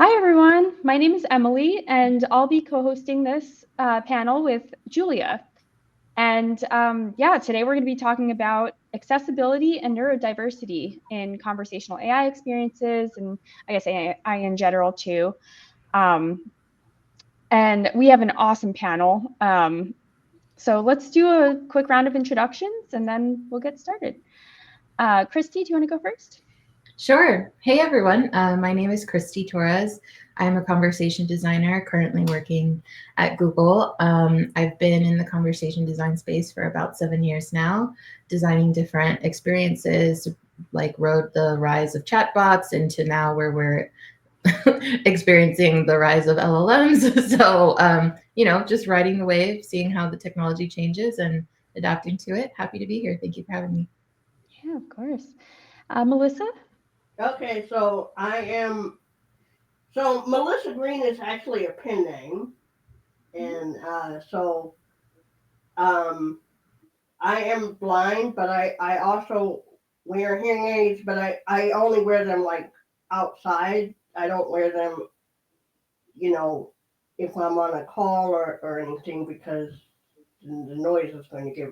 Hi, everyone. My name is Emily, and I'll be co-hosting this panel with Giulia. And today we're going to be talking about accessibility and neurodiversity in conversational AI experiences, and I guess AI in general too. Um, and we have an awesome panel. So let's do a quick round of introductions, and then we'll get started. Christy, do you want to go first? Sure. Hey, everyone. My name is Christy Torres. I'm a conversation designer currently working at Google. I've been in the conversation design space for about 7 years now, designing different experiences, like rode the rise of chatbots into now where we're experiencing the rise of LLMs. So, just riding the wave, seeing how the technology changes and adapting to it. Happy to be here. Thank you for having me. Yeah, of course. Mellissa? Okay, so Mellissa Green is actually a pen name, and um, I am blind, but I also wear hearing aids, but I only wear them like outside. I don't wear them, you know, if I'm on a call or anything because the noise is going to get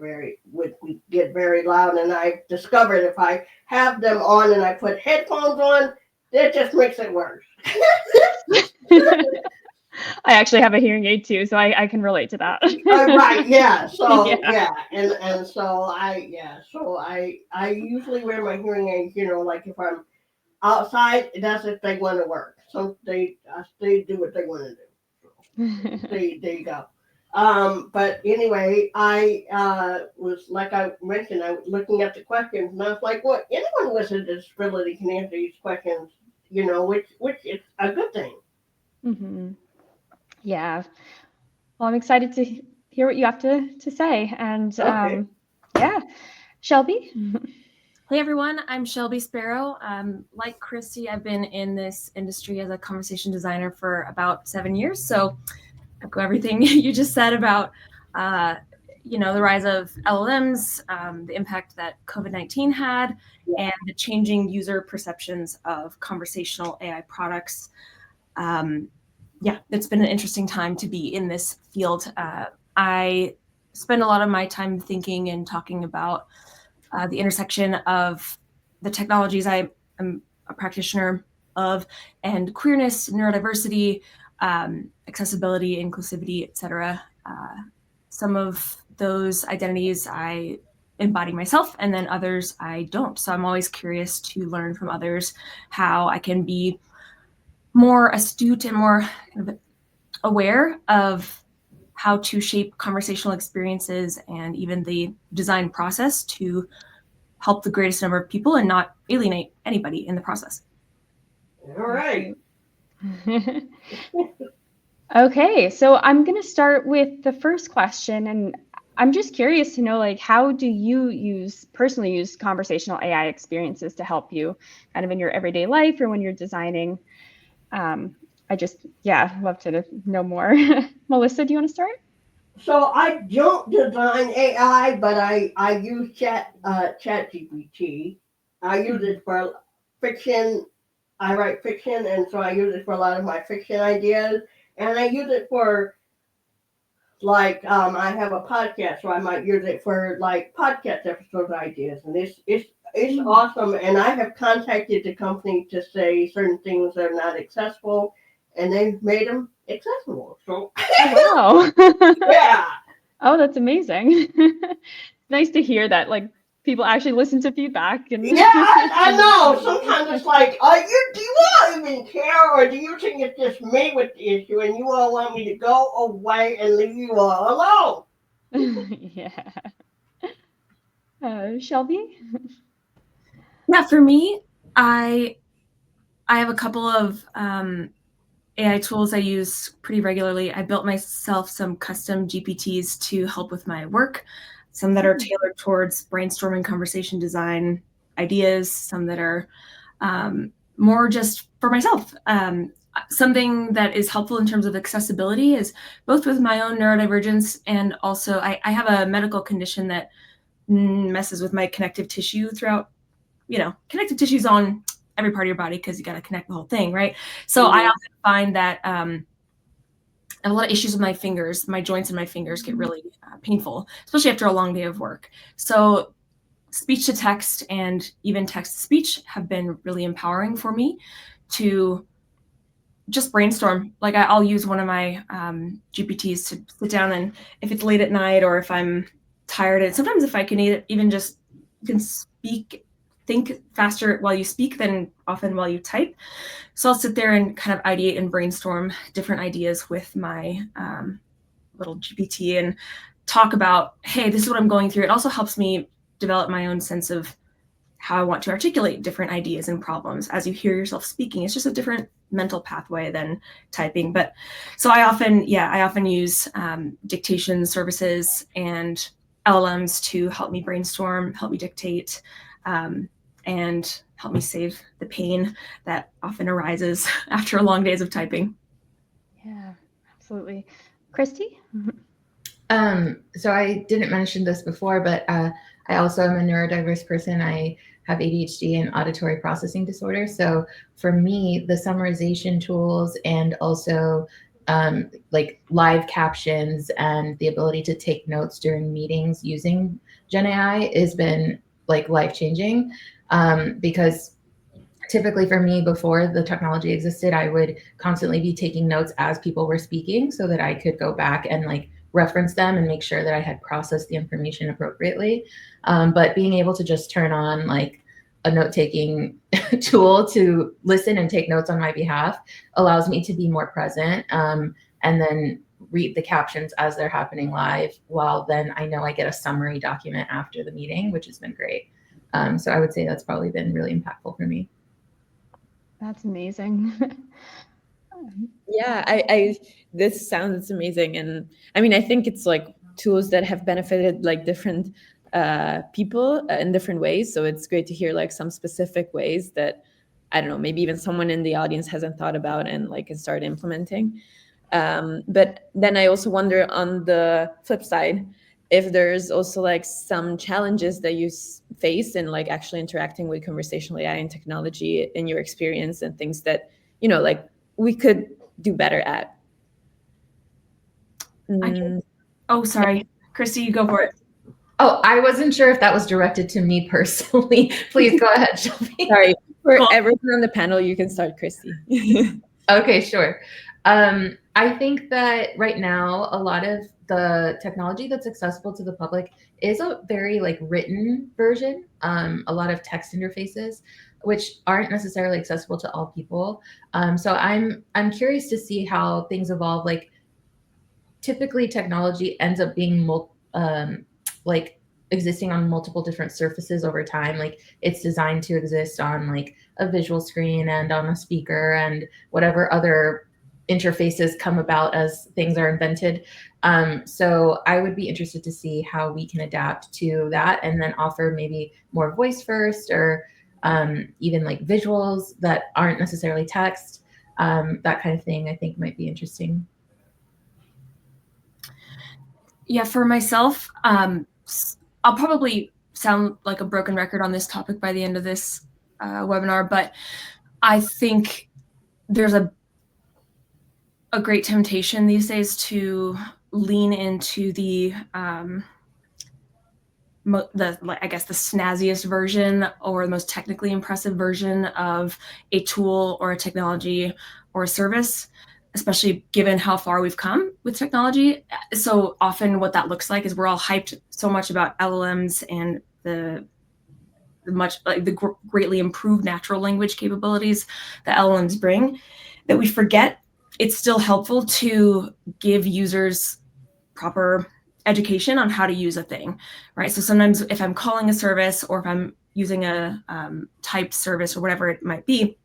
very loud. And I discovered if I have them on and I put headphones on, it just makes it worse. I actually have a hearing aid too, so I can relate to that. Right, yeah. So Yeah. yeah, and so I usually wear my hearing aids. Like if I'm outside, that's if they want to work. So they do what they want to do. There you go. But anyway, I was like I mentioned, I was looking at the questions, and I was like, "Well, anyone with a disability can answer these questions, which is a good thing." hmm Yeah. Well, I'm excited to hear what you have to say. And Okay. yeah, Shelby? Hey everyone, I'm Shelby Sparrow. Like Christy, I've been in this industry as a conversation designer for about 7 years. So echo everything you just said about, the rise of LLMs, the impact that COVID-19 had, and the changing user perceptions of conversational AI products. It's been an interesting time to be in this field. I spend a lot of my time thinking and talking about the intersection of the technologies I am a practitioner of, and queerness, neurodiversity, accessibility, inclusivity, etc. Some of those identities I embody myself, and then others I don't. So I'm always curious to learn from others how I can be more astute and more kind of aware of how to shape conversational experiences and even the design process to help the greatest number of people and not alienate anybody in the process. All right. Okay, so I'm going to start with the first question, and I'm just curious to know, like, how do you personally use conversational AI experiences to help you kind of in your everyday life or when you're designing? Love to know more. Mellissa, do you want to start? So I don't design AI, but I use Chat GPT. I use it for fiction. I write fiction, and so I use it for a lot of my fiction ideas. And I use it for like I have a podcast, so I might use it for like podcast episode ideas, and it's awesome. And I have contacted the company to say certain things are not accessible, and they've made them accessible. So Oh, wow. yeah. Oh, that's amazing. Nice to hear that, like, people actually listen to feedback and Yeah, I know. Sometimes it's like, do you all even care, or do you think it's just me with the issue, and you all want me to go away and leave you all alone? Yeah. Shelby? Yeah, for me, I have a couple of AI tools I use pretty regularly. I built myself some custom GPTs to help with my work, some that are tailored towards brainstorming conversation design ideas, some that are more just for myself. Something that is helpful in terms of accessibility is both with my own neurodivergence and also I have a medical condition that messes with my connective tissue throughout, connective tissues on every part of your body because you got to connect the whole thing, right? So I often find that I have a lot of issues with my fingers. My joints and my fingers get really painful, especially after a long day of work. So speech to text and even text to speech have been really empowering for me to just brainstorm. Like I'll use one of my GPTs to sit down, and if it's late at night or if I'm tired, and sometimes if I can even just think faster while you speak than often while you type. So I'll sit there and kind of ideate and brainstorm different ideas with my little GPT and talk about, hey, this is what I'm going through. It also helps me develop my own sense of how I want to articulate different ideas and problems. As you hear yourself speaking, it's just a different mental pathway than typing. But so I often use dictation services and LLMs to help me brainstorm, help me dictate, and help me save the pain that often arises after long days of typing. Yeah, absolutely. Christy? So I didn't mention this before, but I also am a neurodiverse person. I have ADHD and auditory processing disorder. So for me, the summarization tools and also like live captions and the ability to take notes during meetings using Gen AI has been like life-changing, because typically for me, before the technology existed, I would constantly be taking notes as people were speaking so that I could go back and like reference them and make sure that I had processed the information appropriately. But being able to just turn on like a note-taking tool to listen and take notes on my behalf allows me to be more present, and then read the captions as they're happening live, while then I know I get a summary document after the meeting, which has been great. So I would say that's probably been really impactful for me. That's amazing. Yeah, I this sounds amazing. And I mean, I think it's like tools that have benefited like different people in different ways. So it's great to hear like some specific ways that, I don't know, maybe even someone in the audience hasn't thought about and like can start implementing. But then I also wonder on the flip side, if there's also like some challenges that you face in like actually interacting with conversational AI and technology in your experience, and things that, you know, like we could do better at. Oh, sorry. Christy, you go for it. Oh, I wasn't sure if that was directed to me personally. Please go ahead, Shelby. Sorry, for everyone on the panel, you can start, Christy. Okay, sure. I think that right now, a lot of the technology that's accessible to the public is a very like written version, a lot of text interfaces, which aren't necessarily accessible to all people. So I'm curious to see how things evolve. Like typically technology ends up being like existing on multiple different surfaces over time. Like it's designed to exist on like a visual screen and on a speaker and whatever other interfaces come about as things are invented. So I would be interested to see how we can adapt to that and then offer maybe more voice first, or even like visuals that aren't necessarily text. That kind of thing I think might be interesting. Yeah, for myself, I'll probably sound like a broken record on this topic by the end of this webinar, but I think there's a great temptation these days to lean into the I guess the snazziest version or the most technically impressive version of a tool or a technology or a service, especially given how far we've come with technology. So often what that looks like is we're all hyped so much about LLMs and the greatly improved natural language capabilities that LLMs bring, that we forget it's still helpful to give users proper education on how to use a thing, right? So sometimes if I'm calling a service or if I'm using a typed service or whatever it might be,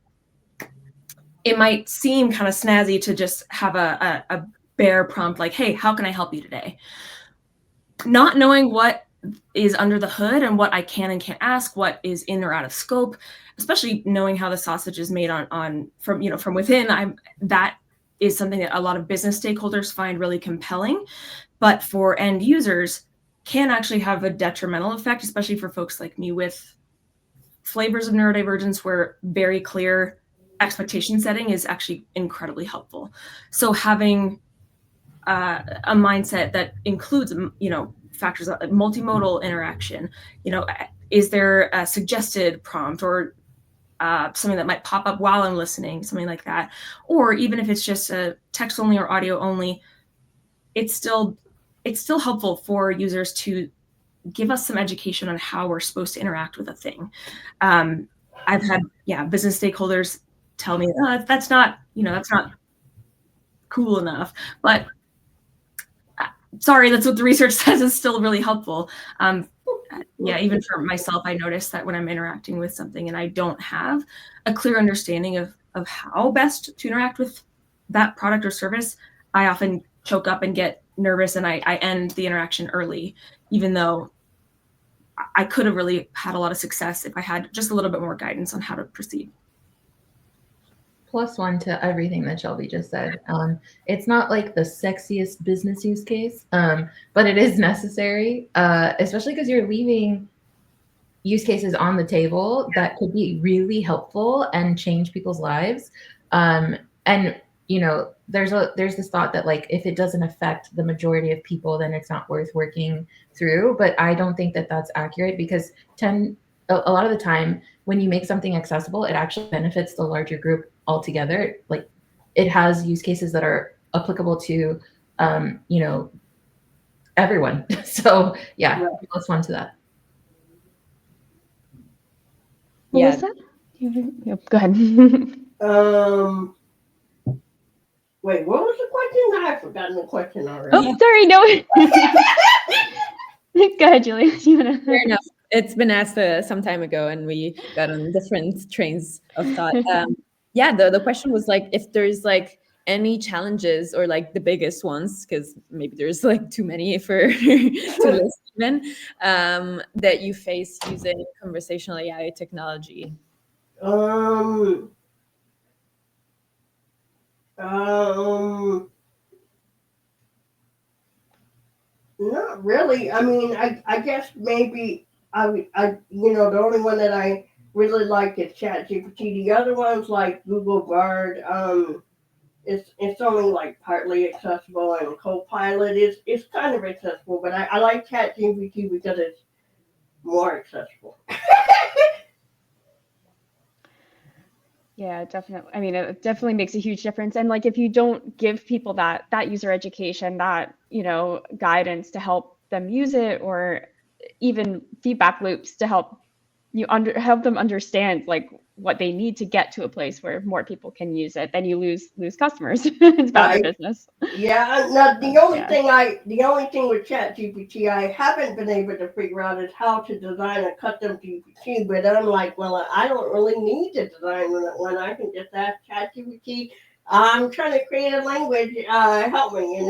it might seem kind of snazzy to just have a bare prompt like, hey, how can I help you today? Not knowing what is under the hood and what I can and can't ask, what is in or out of scope, especially knowing how the sausage is made from within, that is something that a lot of business stakeholders find really compelling, but for end users can actually have a detrimental effect, especially for folks like me with flavors of neurodivergence where very clear expectation setting is actually incredibly helpful. So having a mindset that includes, factors like multimodal interaction, is there a suggested prompt or something that might pop up while I'm listening, something like that. Or even if it's just a text only or audio only, it's still helpful for users to give us some education on how we're supposed to interact with a thing. I've had business stakeholders tell me that's not cool enough, but sorry, that's what the research says is still really helpful. Even for myself, I notice that when I'm interacting with something and I don't have a clear understanding of how best to interact with that product or service, I often choke up and get nervous and I end the interaction early, even though I could have really had a lot of success if I had just a little bit more guidance on how to proceed. +1 to everything that Shelby just said. It's not like the sexiest business use case, but it is necessary, especially because you're leaving use cases on the table that could be really helpful and change people's lives. And there's this thought that like if it doesn't affect the majority of people, then it's not worth working through. But I don't think that that's accurate, because a lot of the time when you make something accessible, it actually benefits the larger group altogether. Like it has use cases that are applicable to everyone. So +1 to that. Mellissa? Go ahead. Wait, what was the question? I've forgotten the question already. Oh, sorry, no. Go ahead, Giulia. Fair enough. It's been asked some time ago, and we got on different trains of thought. The question was like if there's like any challenges or like the biggest ones, because maybe there's like too many for to list even, that you face using conversational AI technology. Not really. I mean, I guess maybe the only one that I really like is ChatGPT. The other ones like Google Bard, it's only like partly accessible, and Copilot is kind of accessible, but I like ChatGPT because it's more accessible. Yeah, definitely. I mean, it definitely makes a huge difference. And like, if you don't give people that user education, that, guidance to help them use it, or even feedback loops to help them understand like what they need to get to a place where more people can use it, then you lose customers. It's bad for business. Yeah. Now the only thing with ChatGPT I haven't been able to figure out is how to design a custom GPT. But I'm like, well, I don't really need to design one. I can just ask ChatGPT. I'm trying to create a language. Help me, and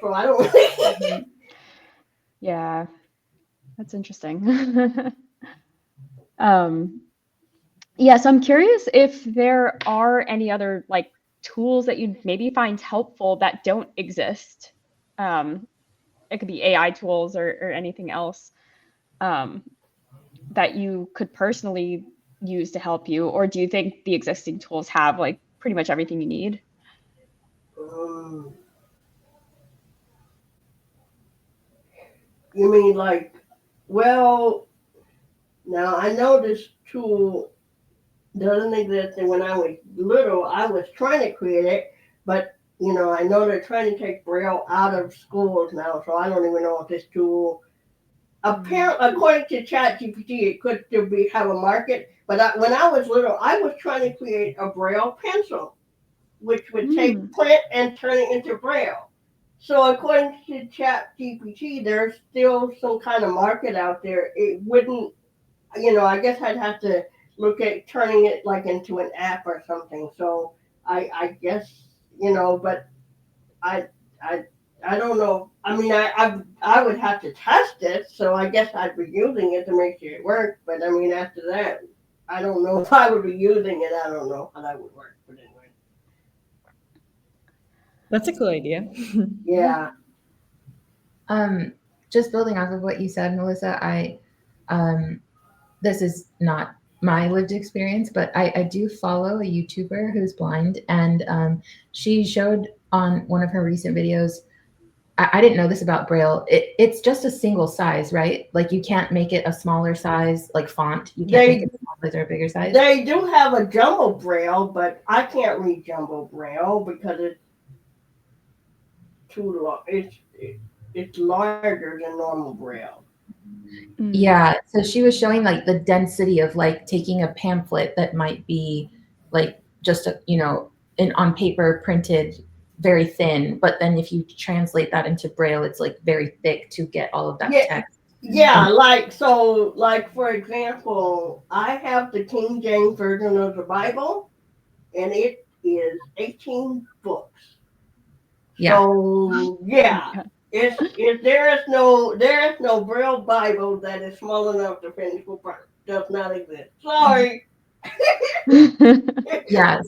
so I don't really. Yeah, that's interesting. So I'm curious if there are any other like tools that you'd maybe find helpful that don't exist. It could be AI tools or anything else that you could personally use to help you, or do you think the existing tools have like pretty much everything you need? You mean like, well, now I know this tool doesn't exist, and when I was little, I was trying to create it, but I know they're trying to take Braille out of schools now, so I don't even know if this tool. Apparently, according to ChatGPT, it could still have a market. But when I was little, I was trying to create a Braille pencil, which would take print and turn it into Braille. So according to ChatGPT, there's still some kind of market out there. It wouldn't, I guess I'd have to look at turning it like into an app or something. So I guess, but I don't know. I mean, I would have to test it, so I guess I'd be using it to make sure it works. But I mean, after that, I don't know if I would be using it. I don't know how that would work. But anyway, that's a cool idea. Yeah. Just building off of what you said, Mellissa, this is not my lived experience, but I do follow a YouTuber who's blind, and she showed on one of her recent videos. I didn't know this about Braille. It's just a single size, right? Like you can't make it a smaller size, like font. You can't make it smaller or a bigger size. They do have a jumbo Braille, but I can't read jumbo Braille because it's too long. It's larger than normal Braille. Yeah, so she was showing like the density of like taking a pamphlet that might be like just a, on paper printed very thin, but then if you translate that into Braille, it's like very thick to get all of that text. Yeah, like for example, I have the King James Version of the Bible, and it is 18 books. Yeah. So yeah. There is no Braille Bible that is small enough to finish the part. Does not exist. Sorry. Yeah,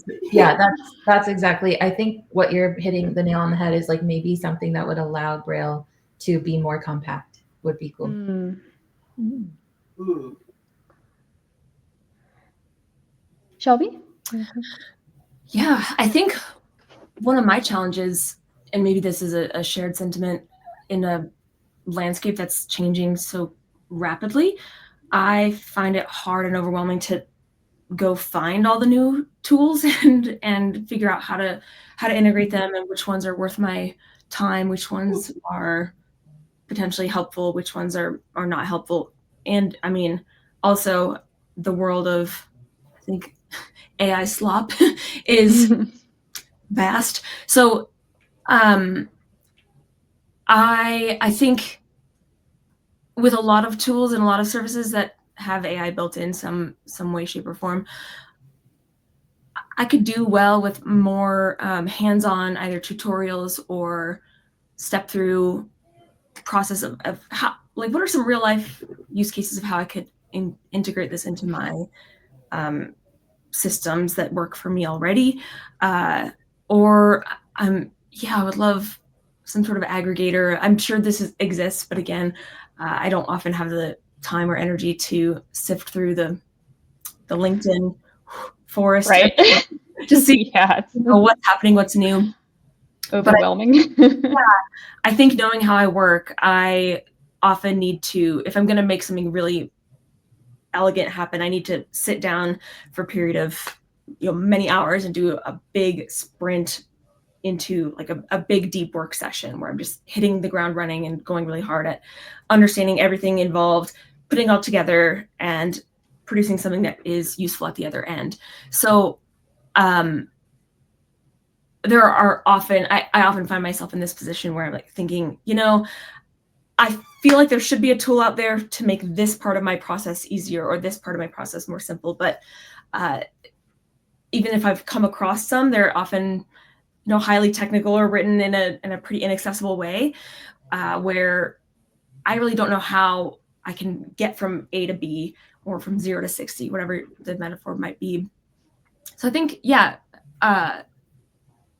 that's exactly. I think what you're hitting the nail on the head is like maybe something that would allow Braille to be more compact would be cool. Shelby? Yeah, I think one of my challenges, and maybe this is a shared sentiment in a landscape that's changing so rapidly, I find it hard and overwhelming to go find all the new tools and figure out how to integrate them and which ones are worth my time, which ones are potentially helpful, which ones are not helpful. And I mean, also the world of, I think, AI slop is vast. So I think with a lot of tools and a lot of services that have AI built in some way, shape, or form, I could do well with more hands-on either tutorials or step through process of how, like, what are some real life use cases of how I could integrate this into my systems that work for me already, or I would love some sort of aggregator. I'm sure this exists, but again, I don't often have the time or energy to sift through the LinkedIn forest, right? To see what's happening, what's new. Overwhelming. I think knowing how I work, I often need to, if I'm going to make something really elegant happen, I need to sit down for a period of many hours and do a big sprint into like a big deep work session where I'm just hitting the ground running and going really hard at understanding everything involved, putting it all together and producing something that is useful at the other end. So there are often, I often find myself in this position where I'm like thinking, I feel like there should be a tool out there to make this part of my process easier or this part of my process more simple. But even if I've come across some, they're often highly technical or written in a pretty inaccessible way, where I really don't know how I can get from A to B or from 0 to 60, whatever the metaphor might be. So I think,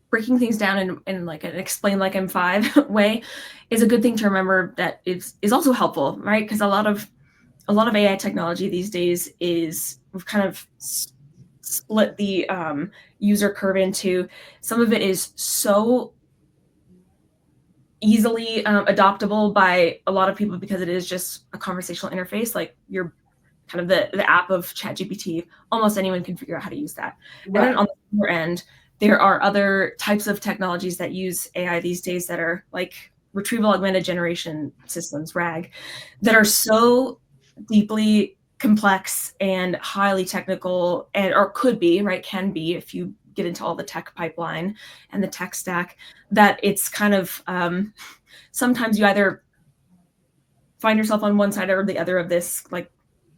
breaking things down in like an explain like I'm 5 way is a good thing to remember that is also helpful, right? Because a lot of AI technology these days we've kind of split the user curve into, some of it is so easily adoptable by a lot of people because it is just a conversational interface, like you're kind of the app of ChatGPT. Almost anyone can figure out how to use that. Right. And then on the other end, there are other types of technologies that use AI these days that are like retrieval augmented generation systems, RAG, that are so deeply complex and highly technical, or could be, right, can be if you get into all the tech pipeline and the tech stack, that it's kind of sometimes you either find yourself on one side or the other of this like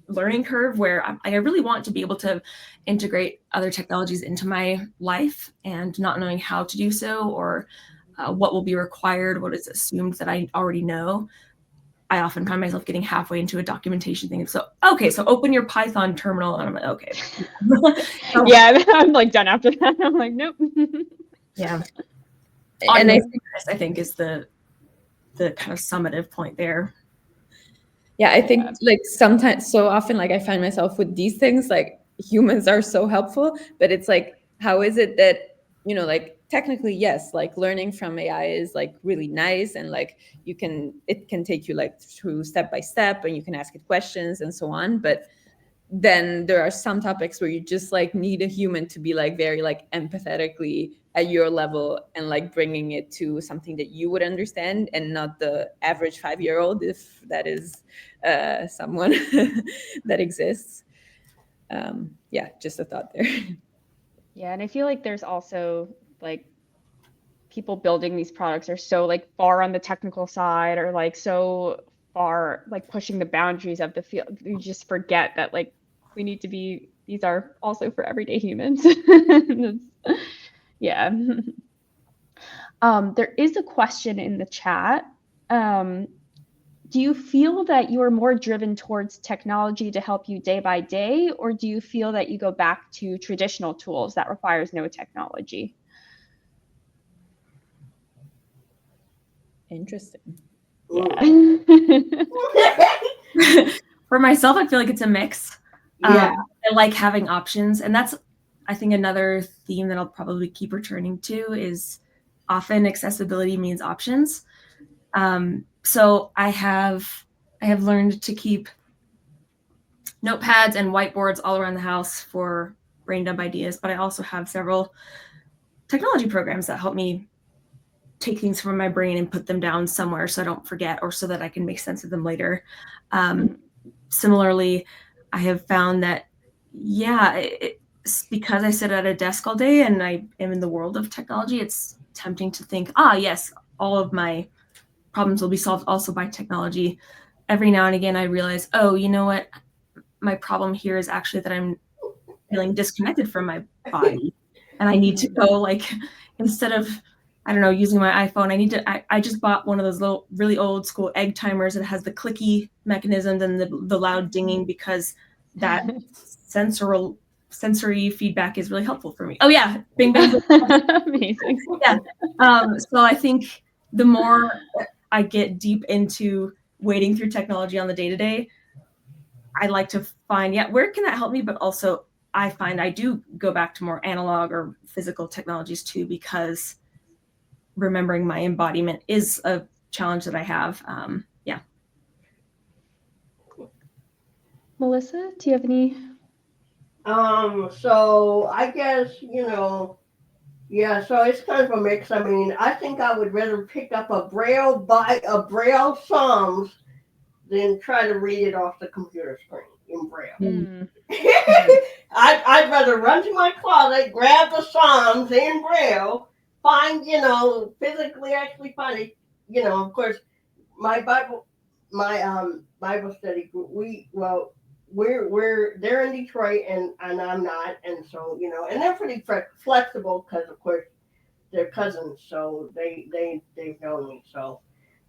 learning curve where I really want to be able to integrate other technologies into my life and not knowing how to do so or what will be required, what is assumed that I already know. I often find myself getting halfway into a documentation thing. So open your Python terminal. And I'm like, okay. Yeah, I'm like done after that. I'm like, nope. Yeah. And I think is the kind of summative point there. Yeah, I think like sometimes, so often, like I find myself with these things, like humans are so helpful, but it's like, how is it that, you know, like technically, yes, like learning from AI is like really nice, and like it can take you like through step by step, and you can ask it questions and so on. But then there are some topics where you just like need a human to be like very like empathetically at your level and like bringing it to something that you would understand, and not the average 5-year-old, if that is someone that exists. Yeah, just a thought there. Yeah, and I feel like there's also like people building these products are so like far on the technical side, or like so far like pushing the boundaries of the field. You just forget that like we need to be, these are also for everyday humans. Yeah. There is a question in the chat. Do you feel that you are more driven towards technology to help you day by day, or do you feel that you go back to traditional tools that requires no technology? Interesting. Yeah. For myself, I feel like it's a mix. Yeah. I like having options, and that's, I think, another theme that I'll probably keep returning to is often accessibility means options. So I have learned to keep notepads and whiteboards all around the house for brain dump ideas, but I also have several technology programs that help me take things from my brain and put them down somewhere so I don't forget, or so that I can make sense of them later. Similarly, I have found that, yeah, it's because I sit at a desk all day and I am in the world of technology, it's tempting to think, yes, all of my problems will be solved also by technology. Every now and again, I realize, oh, you know what? My problem here is actually that I'm feeling disconnected from my body. And I need to go, like, instead of, I don't know, using my iPhone, I just bought one of those little, really old school egg timers that has the clicky mechanisms and the loud dinging, because that sensory feedback is really helpful for me. Oh yeah, bing bang. Amazing. Yeah. So I think the more I get deep into wading through technology on the day-to-day, I like to find, where can that help me? But also I find I do go back to more analog or physical technologies too, because remembering my embodiment is a challenge that I have. Yeah. Mellissa, do you have any? So I guess, so it's kind of a mix. I mean, I think I would rather pick up a Braille Psalms than try to read it off the computer screen in Braille. I'd rather run to my closet, grab the Psalms in Braille, find, physically actually find it. Of course, my Bible study group, they're in Detroit and I'm not, and so and they're pretty flexible because of course they're cousins, so they've known me, so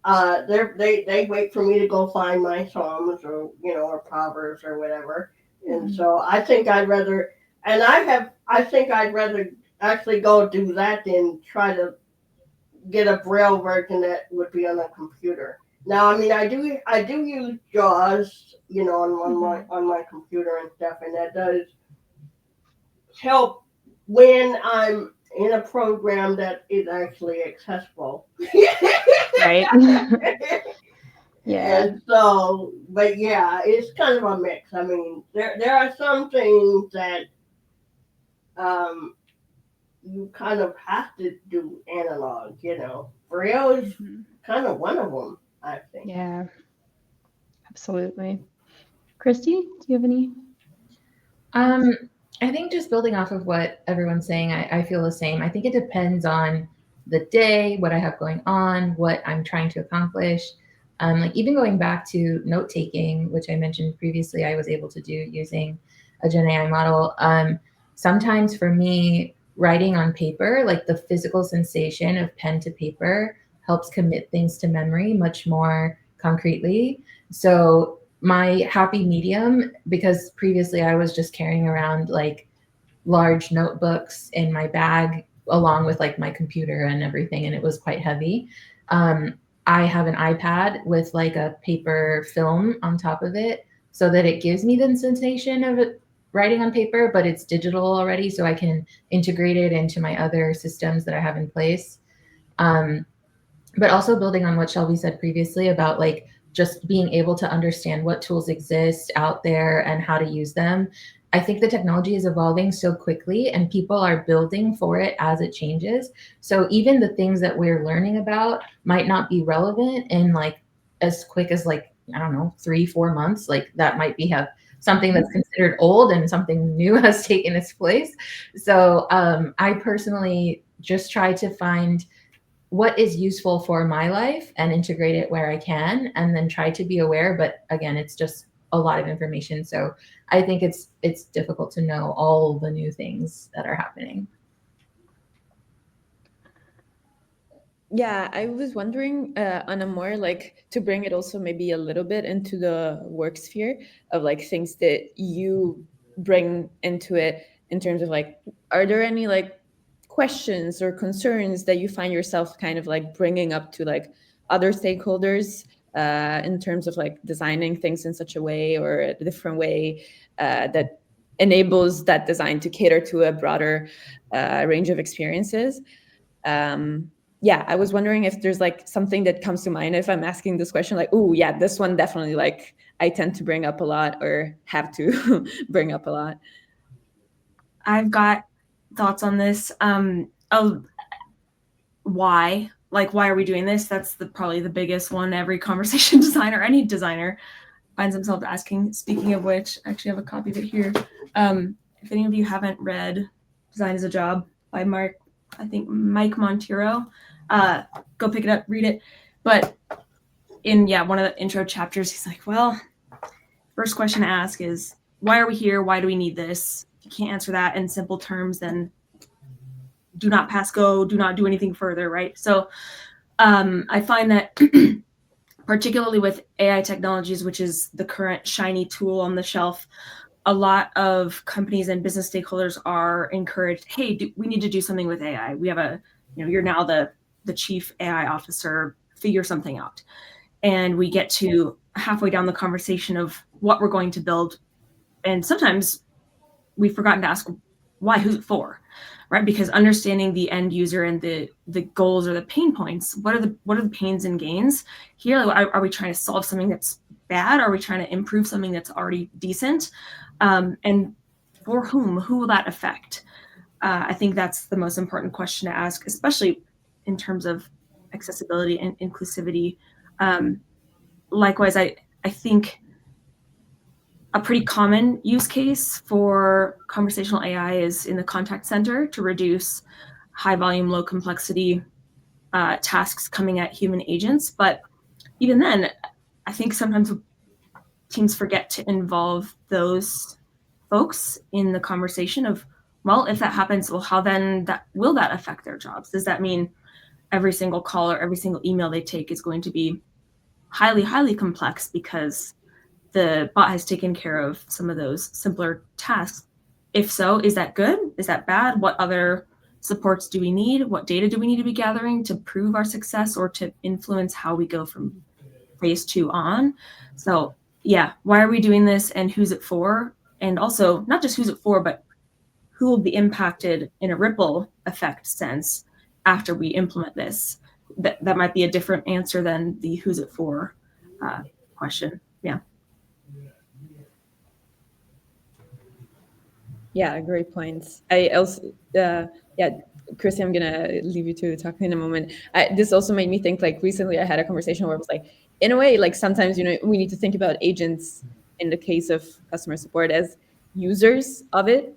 they wait for me to go find my Psalms or Proverbs or whatever, and so I think I'd rather actually go do that than try to get a Braille version that would be on a computer. Now, I mean, I do use JAWS, on my computer and stuff, and that does help when I'm in a program that is actually accessible. Right. Yeah. And so, but yeah, it's kind of a mix. I mean, there are some things that you kind of have to do analog, Braille is kind of one of them, I think. Yeah, absolutely. Christy, do you have any? I think just building off of what everyone's saying, I feel the same. I think it depends on the day, what I have going on, what I'm trying to accomplish. Like even going back to note taking, which I mentioned previously, I was able to do using a Gen AI model. Sometimes for me, writing on paper, like the physical sensation of pen to paper helps commit things to memory much more concretely. So my happy medium, because previously I was just carrying around like large notebooks in my bag along with like my computer and everything, and it was quite heavy. I have an iPad with like a paper film on top of it so that it gives me the sensation of it writing on paper, but it's digital already, so I can integrate it into my other systems that I have in place. But also building on what Shelby said previously about like just being able to understand what tools exist out there and how to use them. I think the technology is evolving so quickly and people are building for it as it changes. So even the things that we're learning about might not be relevant in like as quick as like, I don't know, 3-4 months. Like that might be have something that's considered old and something new has taken its place. So I personally just try to find what is useful for my life and integrate it where I can, and then try to be aware. But again, it's just a lot of information. So I think it's difficult to know all the new things that are happening. Yeah, I was wondering on a more like to bring it also maybe a little bit into the work sphere of like things that you bring into it in terms of like, are there any like questions or concerns that you find yourself kind of like bringing up to like other stakeholders in terms of like designing things in such a way or a different way that enables that design to cater to a broader range of experiences? Yeah, I was wondering if there's like something that comes to mind if I'm asking this question, like, oh yeah, this one definitely like I tend to bring up a lot or have to bring up a lot. I've got thoughts on this. Why? Like, why are we doing this? That's probably the biggest one every conversation designer, any designer finds themselves asking. Speaking of which, I actually have a copy of it here. If any of you haven't read Design is a Job by Mike Monteiro, go pick it up, read it. But in one of the intro chapters, he's like, well, first question to ask is, why are we here? Why do we need this? If you can't answer that in simple terms, then do not pass go, do not do anything further, right? So I find that particularly with AI technologies, which is the current shiny tool on the shelf, a lot of companies and business stakeholders are encouraged, hey, we need to do something with AI. We have you're now the chief AI officer, figure something out. And we get to halfway down the conversation of what we're going to build. And sometimes we've forgotten to ask why, who's it for, right? Because understanding the end user and the goals or the pain points, what are the pains and gains here? Are we trying to solve something that's bad? Are we trying to improve something that's already decent? And for whom? Who will that affect? I think that's the most important question to ask, especially in terms of accessibility and inclusivity. Likewise, I think a pretty common use case for conversational AI is in the contact center to reduce high volume, low complexity tasks coming at human agents. But even then, I think sometimes teams forget to involve those folks in the conversation of, well, if that happens, well, how then will that affect their jobs? Does that mean every single call or every single email they take is going to be highly, highly complex because the bot has taken care of some of those simpler tasks? If so, is that good? Is that bad? What other supports do we need? What data do we need to be gathering to prove our success or to influence how we go from phase 2 on? So yeah, why are we doing this and who's it for? And also not just who's it for, but who will be impacted in a ripple effect sense after we implement this? That might be a different answer than the who's it for question. Yeah. Yeah, great points. I also, Christy, I'm gonna leave you to talk in a moment. This also made me think, like recently I had a conversation where I was like, in a way, like sometimes, we need to think about agents in the case of customer support as users of it,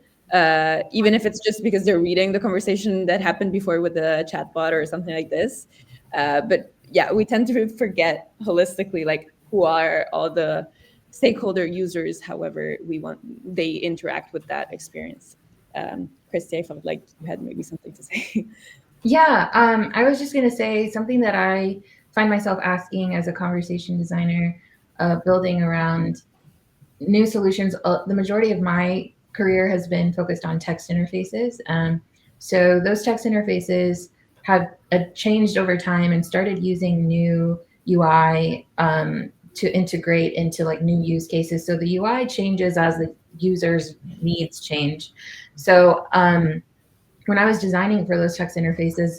even if it's just because they're reading the conversation that happened before with the chatbot or something like this. But yeah, we tend to forget holistically, like who are all the stakeholder users, however they interact with that experience. Christy, I felt like you had maybe something to say. Yeah, I was just going to say something that I find myself asking as a conversation designer, building around new solutions. The majority of my career has been focused on text interfaces. So those text interfaces have changed over time and started using new UI to integrate into like new use cases. So the UI changes as the user's needs change. So when I was designing for those text interfaces,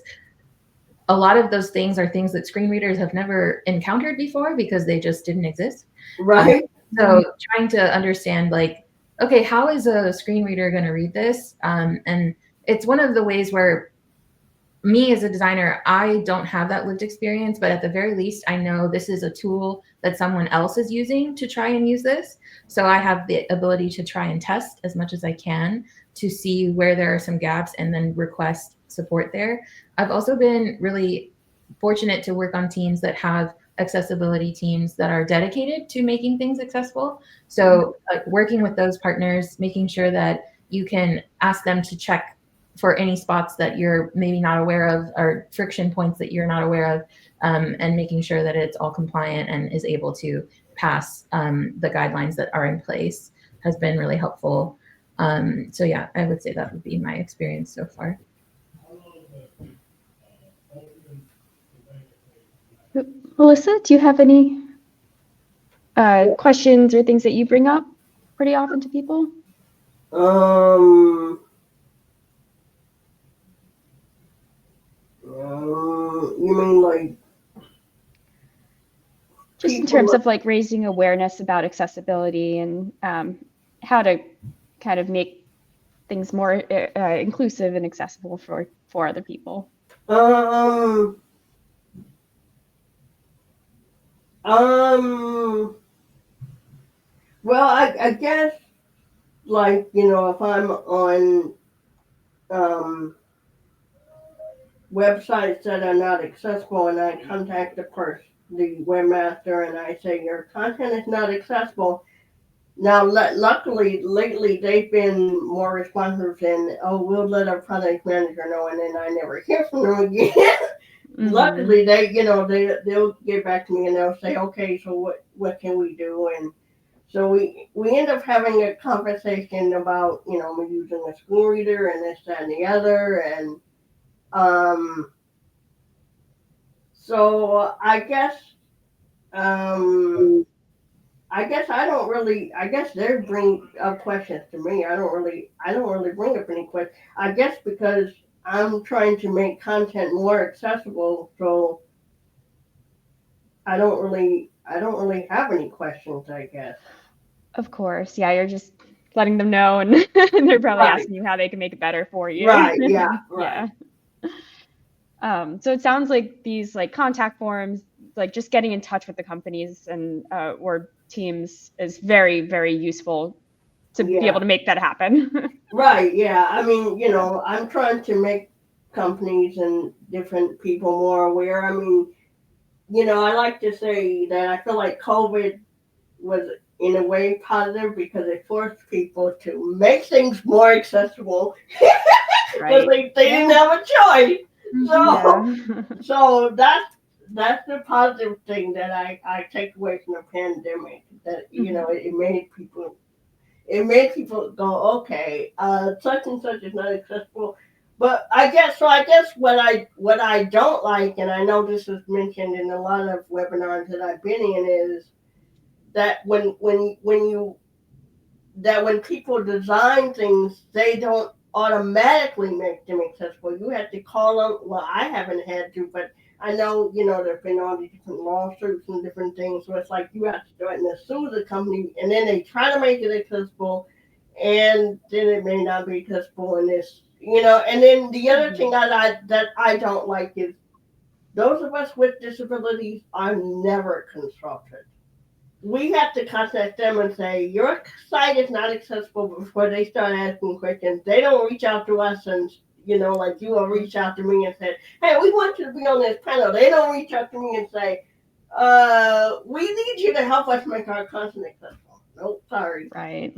a lot of those things are things that screen readers have never encountered before because they just didn't exist. Right. So trying to understand like, okay, how is a screen reader going to read this? And it's one of the ways where me as a designer, I don't have that lived experience, but at the very least, I know this is a tool that someone else is using to try and use this. So I have the ability to try and test as much as I can to see where there are some gaps and then request support there. I've also been really fortunate to work on teams that have accessibility teams that are dedicated to making things accessible. So working with those partners, making sure that you can ask them to check for any spots that you're maybe not aware of or friction points that you're not aware of, and making sure that it's all compliant and is able to pass the guidelines that are in place has been really helpful. So yeah, I would say that would be my experience so far. Mellissa, do you have any questions or things that you bring up pretty often to people? You mean like just in terms of like raising awareness about accessibility and how to kind of make things more inclusive and accessible for other people? Well, I guess, like, you know, if I'm on websites that are not accessible and I contact the webmaster and I say, your content is not accessible. Now, luckily, lately, they've been more responsive and, oh, we'll let our product manager know, and then I never hear from them again. Mm-hmm. Luckily, they'll get back to me and they'll say, okay, so what can we do? And so we end up having a conversation about, you know, we're using a screen reader and this, that, and the other. And so I guess they bring up questions to me. I don't really bring up any questions. I guess because I'm trying to make content more accessible, so I don't really have any questions, I guess. Of course. Yeah, you're just letting them know and they're probably asking you how they can make it better for you. Right, yeah, right. Yeah. So it sounds like these like contact forms, like just getting in touch with the companies and or teams is very, very useful to be able to make that happen. Right, yeah. I mean, you know, I'm trying to make companies and different people more aware. I mean, you know, I like to say that I feel like COVID was in a way positive because it forced people to make things more accessible because they didn't have a choice. So that's the positive thing that I take away from the pandemic. That you know, it made people go, okay, such and such is not accessible. But I guess what I don't like, and I know this is mentioned in a lot of webinars that I've been in, is that when people design things, they don't automatically make them accessible. You have to call them. Well, I haven't had to, but I know, you know, there've been all these different lawsuits and different things. So it's like you have to threaten to sue the company, and then they try to make it accessible, and then it may not be accessible in this, you know. And then the other thing that I don't like is those of us with disabilities are never consulted. We have to contact them and say, your site is not accessible before they start asking questions. They don't reach out to us and, you know, like you will reach out to me and say, hey, we want you to be on this panel. They don't reach out to me and say, we need you to help us make our content accessible. Nope, sorry. Right.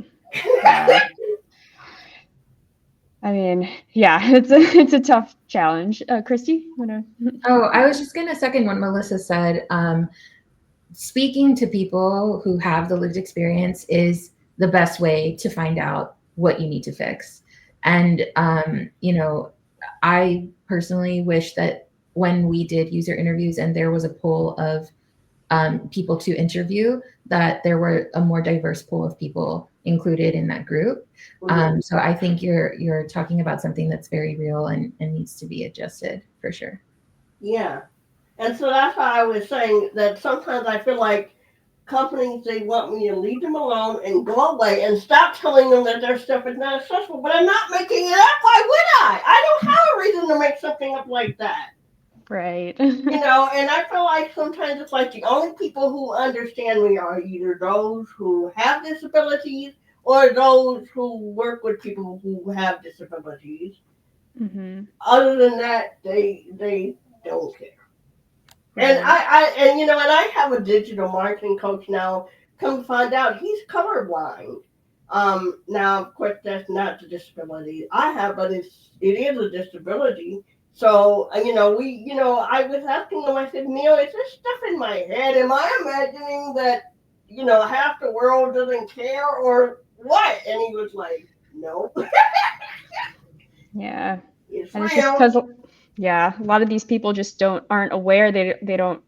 I mean, yeah, it's a tough challenge. Christy, Oh, I was just gonna second what Mellissa said. Speaking to people who have the lived experience is the best way to find out what you need to fix. And, you know, I personally wish that when we did user interviews and there was a pool of people to interview, that there were a more diverse pool of people included in that group. So I think you're talking about something that's very real and needs to be adjusted for sure. Yeah. And so that's why I was saying that sometimes I feel like companies, they want me to leave them alone and go away and stop telling them that their stuff is not accessible, but I'm not making it up. Why would I? I don't have a reason to make something up like that. Right. You know, and I feel like sometimes it's like the only people who understand me are either those who have disabilities or those who work with people who have disabilities. Mm-hmm. Other than that, they don't care. Right. And I you know, and I have a digital marketing coach now. Come to find out, he's colorblind. Now of course that's not the disability I have, but it is a disability. So you know, I was asking him. I said, Neil, is this stuff in my head? Am I imagining that half the world doesn't care or what? And he was like, no. Yeah. It's And it's real. just because, yeah, a lot of these people just aren't aware. They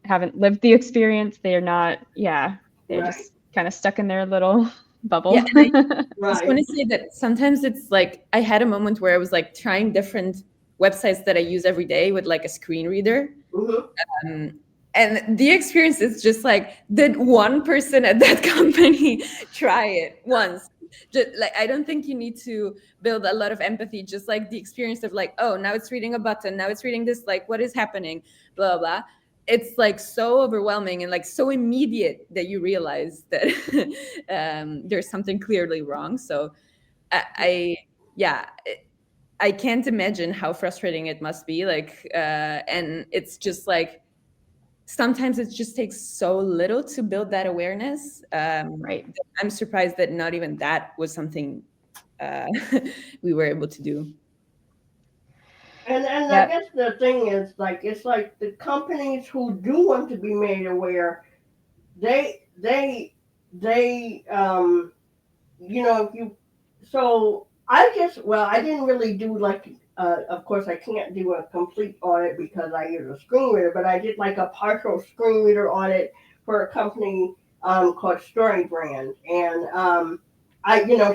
haven't lived the experience. They're not, yeah, they're Right. just kind of stuck in their little bubble. Yeah, and I Right. just want to say that sometimes it's like I had a moment where I was like trying different websites that I use every day with like a screen reader. Mm-hmm. And the experience is just like, did one person at that company try it once? Just like, I don't think you need to build a lot of empathy, just like the experience of like, oh, now it's reading a button, now it's reading this, like what is happening, blah, blah. It's like so overwhelming and like so immediate that you realize that there's something clearly wrong. So I can't imagine how frustrating it must be. Like, and it's just like, sometimes it just takes so little to build that awareness. Right. I'm surprised that not even that was something we were able to do. And Yep. I guess the thing is, like, it's like the companies who do want to be made aware, they if you, so I didn't really do like, of course I can't do a complete audit because I use a screen reader, but I did like a partial screen reader audit for a company called Story Brand. And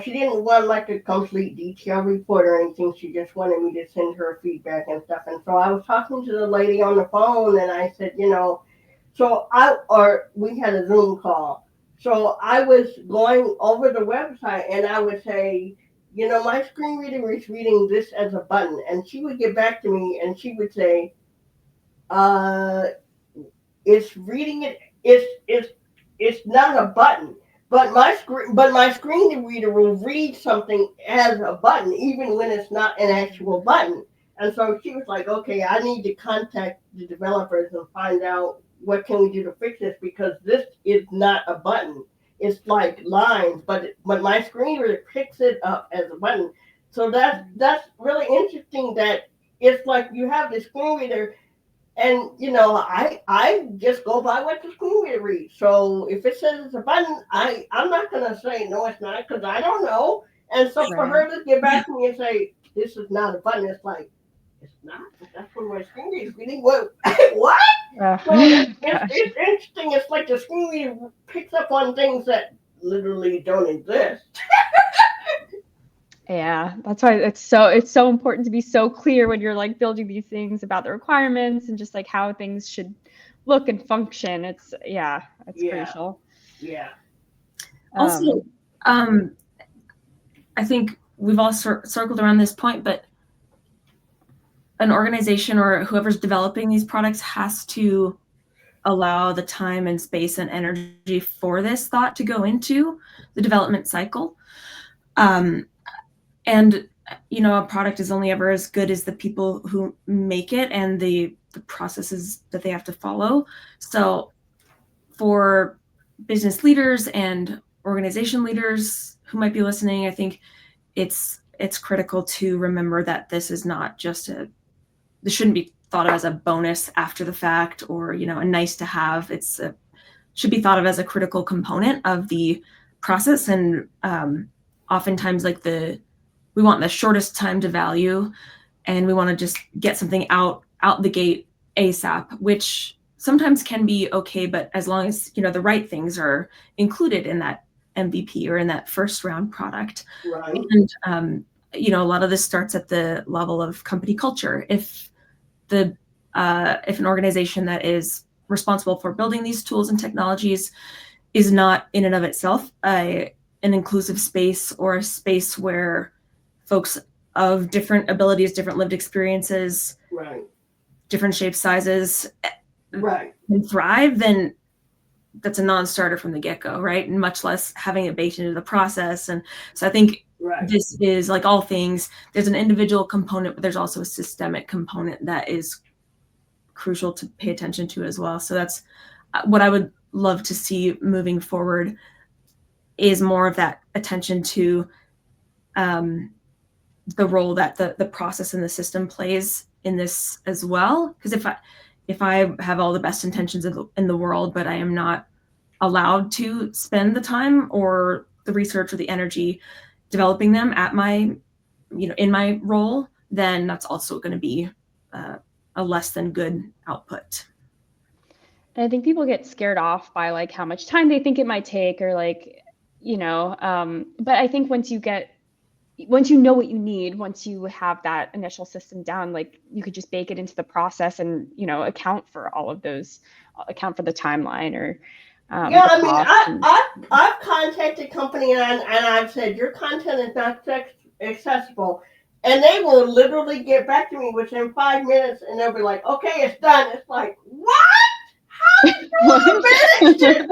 she didn't want like a complete detailed report or anything. She just wanted me to send her feedback and stuff. And so I was talking to the lady on the phone and I said, we had a Zoom call. So I was going over the website and I would say, my screen reader is reading this as a button. And she would get back to me and she would say, it's reading it, it's not a button. But my screen reader will read something as a button, even when it's not an actual button. And so she was like, okay, I need to contact the developers and find out what can we do to fix this, because this is not a button. It's like lines, but my screen reader picks it up as a button. So that's really interesting that it's like you have the screen reader. And I just go by what the screen reader reads. So if it says it's a button, I'm not gonna say no, it's not, because I don't know. And so for her to get back to me and say this is not a button, it's like, it's not. That's what my screen reader is reading. What? What? So it's interesting. It's like the screen reader picks up on things that literally don't exist. Yeah, that's why it's so important to be so clear when you're like building these things about the requirements and just like how things should look and function. It's crucial. Yeah. Also, I think we've all circled around this point, but an organization or whoever's developing these products has to allow the time and space and energy for this thought to go into the development cycle. And a product is only ever as good as the people who make it and the processes that they have to follow. So for business leaders and organization leaders who might be listening, I think it's critical to remember that this is not just this shouldn't be thought of as a bonus after the fact or, a nice to have. Should be thought of as a critical component of the process. And oftentimes like we want the shortest time to value and we want to just get something out the gate ASAP, which sometimes can be okay, but as long as, you know, the right things are included in that MVP or in that first round product. Right. And you know, a lot of this starts at the level of company culture. If an organization that is responsible for building these tools and technologies is not in and of itself an inclusive space, or a space where folks of different abilities, different lived experiences, Right. different shapes, sizes, Right. can thrive, then that's a non-starter from the get-go, right? And much less having it baked into the process. And so I think this is, like all things, there's an individual component, but there's also a systemic component that is crucial to pay attention to as well. So that's what I would love to see moving forward, is more of that attention to the role that the process and the system plays in this as well. Because if I have all the best intentions in the world, but I am not allowed to spend the time or the research or the energy developing them at my, you know, in my role, then that's also going to be a less than good output. And I think people get scared off by like how much time they think it might take, or like, you know, but I think once you know what you need, once you have that initial system down, like you could just bake it into the process and, you know, account for all of those, account for the timeline or yeah, I mean, I've contacted company and I've said your content is not accessible, and they will literally get back to me within 5 minutes, and they'll be like, "Okay, it's done." It's like, what? How did you manage it?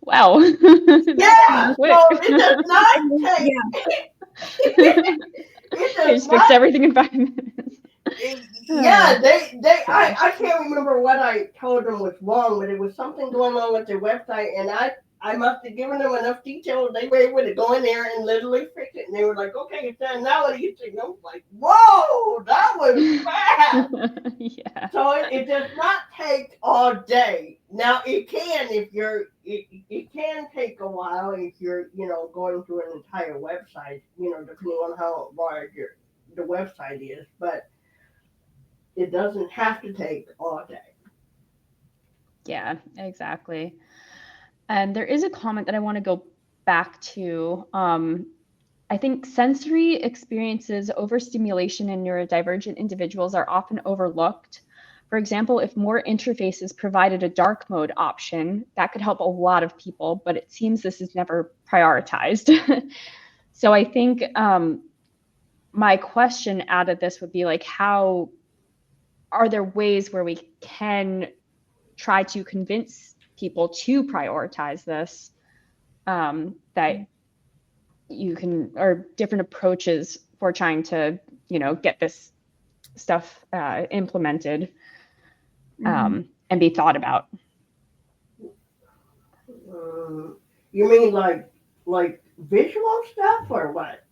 Wow. Yeah, so it does not take. It does just fix everything in 5 minutes. Yeah, I can't remember what I told them was wrong, but it was something going on with their website, and I must have given them enough detail. They were able to go in there and literally fix it, and they were like, "Okay, it's done. Now what do you think?" I was like, "Whoa, that was fast." Yeah. So it does not take all day. Now it can if you're it can take a while if you're, you know, going through an entire website, you know, depending on how large the website is, but it doesn't have to take all day. Yeah, exactly. And there is a comment that I want to go back to. I think sensory experiences, overstimulation in neurodivergent individuals are often overlooked. For example, if more interfaces provided a dark mode option, that could help a lot of people, but it seems this is never prioritized. So I think my question out of this would be like, how are there ways where we can try to convince people to prioritize this, that you can, or different approaches for trying to, you know, get this stuff implemented and be thought about? You mean like visual stuff or what?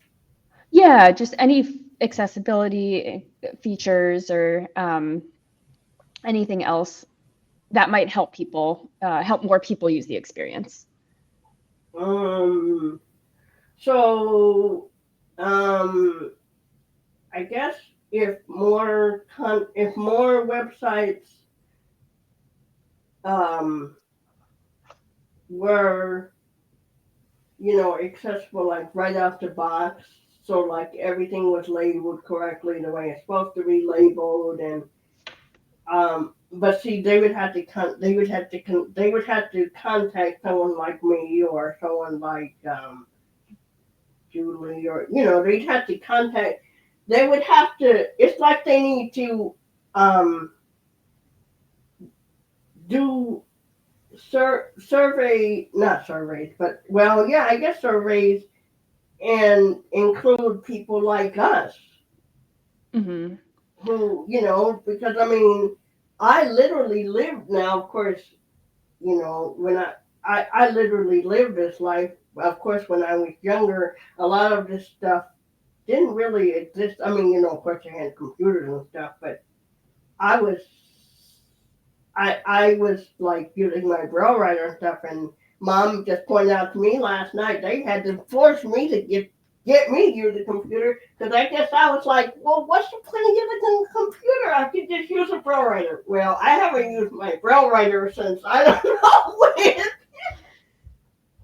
Yeah, just any accessibility features or anything else that might help people, help more people use the experience. So, I guess if more websites were, you know, accessible like right off the box, so like everything was labeled correctly the way it's supposed to be labeled, and but see, they would have to contact someone like me or someone like Giulia, or, you know, they'd have to contact. They would have to. It's like they need to do not surveys, but well, yeah, I guess surveys, and include people like us, Mm-hmm. who, you know, because I mean, I literally live now, of course, you know, when I literally lived this life. Of course, when I was younger, a lot of this stuff didn't really exist. I mean, you know, of course, you had computers and stuff, but I was like using my Braille writer and stuff, and Mom just pointed out to me last night they had to force me to get me to use the computer, because I guess I was like, well, what's the point of using the computer? I could just use a Braille writer. Well, I haven't used my Braille writer since I don't know when.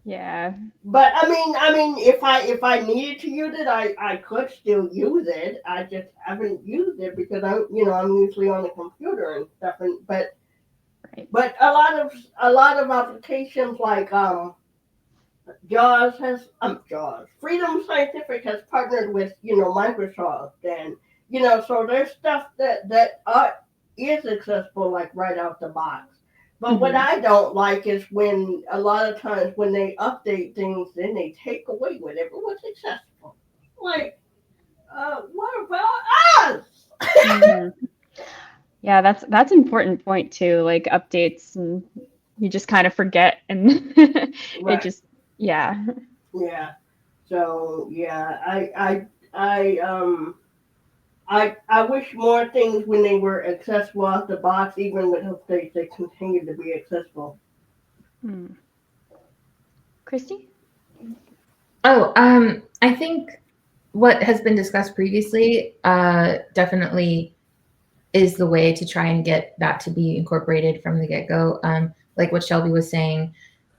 Yeah. But I mean, if I needed to use it, I could still use it. I just haven't used it because I'm usually on the computer and stuff. But Right. but a lot of applications like Jaws Freedom Scientific has partnered with Microsoft, and so there's stuff that is accessible like right out the box. But what I don't like is when a lot of times when they update things, then they take away whatever was accessible. Like, what about us? Yeah, that's an important point too. Like updates, and you just kind of forget, and Right. it just yeah. Yeah. So yeah, I wish more things when they were accessible out the box, even with updates, they continue to be accessible. Christy? Oh, I think what has been discussed previously definitely is the way to try and get that to be incorporated from the get-go. Like what Shelby was saying,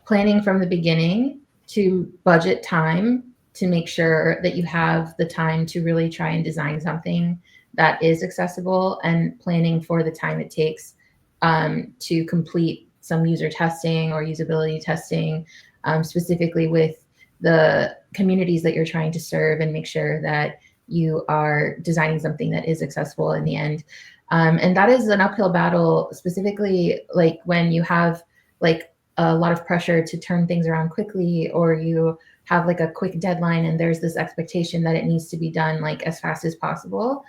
planning from the beginning to budget time to make sure that you have the time to really try and design something that is accessible, and planning for the time it takes to complete some user testing or usability testing, specifically with the communities that you're trying to serve, and make sure that you are designing something that is accessible in the end. And that is an uphill battle, specifically like when you have like a lot of pressure to turn things around quickly, or you have like a quick deadline and there's this expectation that it needs to be done like as fast as possible.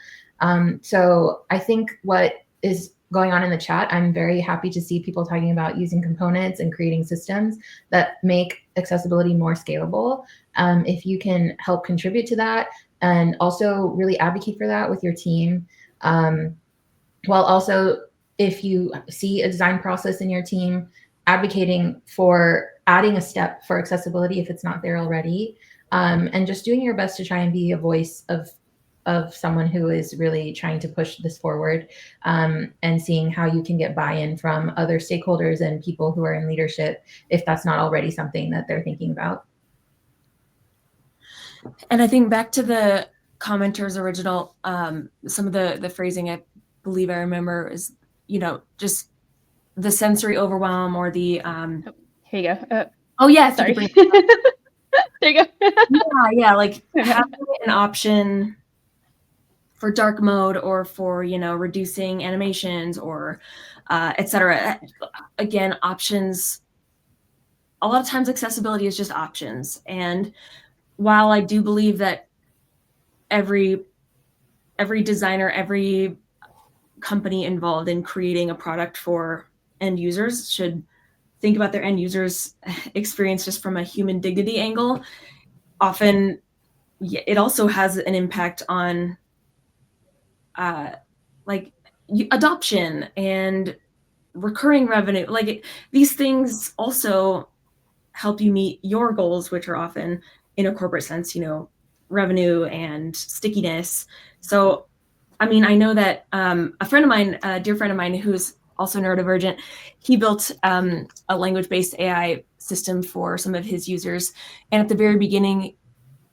So I think what is going on in the chat, I'm very happy to see people talking about using components and creating systems that make accessibility more scalable. If you can help contribute to that and also really advocate for that with your team, while also, if you see a design process in your team, advocating for adding a step for accessibility if it's not there already, and just doing your best to try and be a voice of someone who is really trying to push this forward, and seeing how you can get buy-in from other stakeholders and people who are in leadership if that's not already something that they're thinking about. And I think back to the commenter's original, some of the phrasing I believe I remember is, just the sensory overwhelm or the Here you go. oh yes, Sorry. there you go. yeah, like having an option for dark mode or for reducing animations or etc. Again, options. A lot of times accessibility is just options, and while I do believe that every designer, every company involved in creating a product for end users should think about their end users' experience just from a human dignity angle, often it also has an impact on like adoption and recurring revenue. These things also help you meet your goals, which are often in a corporate sense, revenue and stickiness. So, I mean, I know that a friend of mine, a dear friend of mine who's also neurodivergent, he built a language-based AI system for some of his users. And at the very beginning,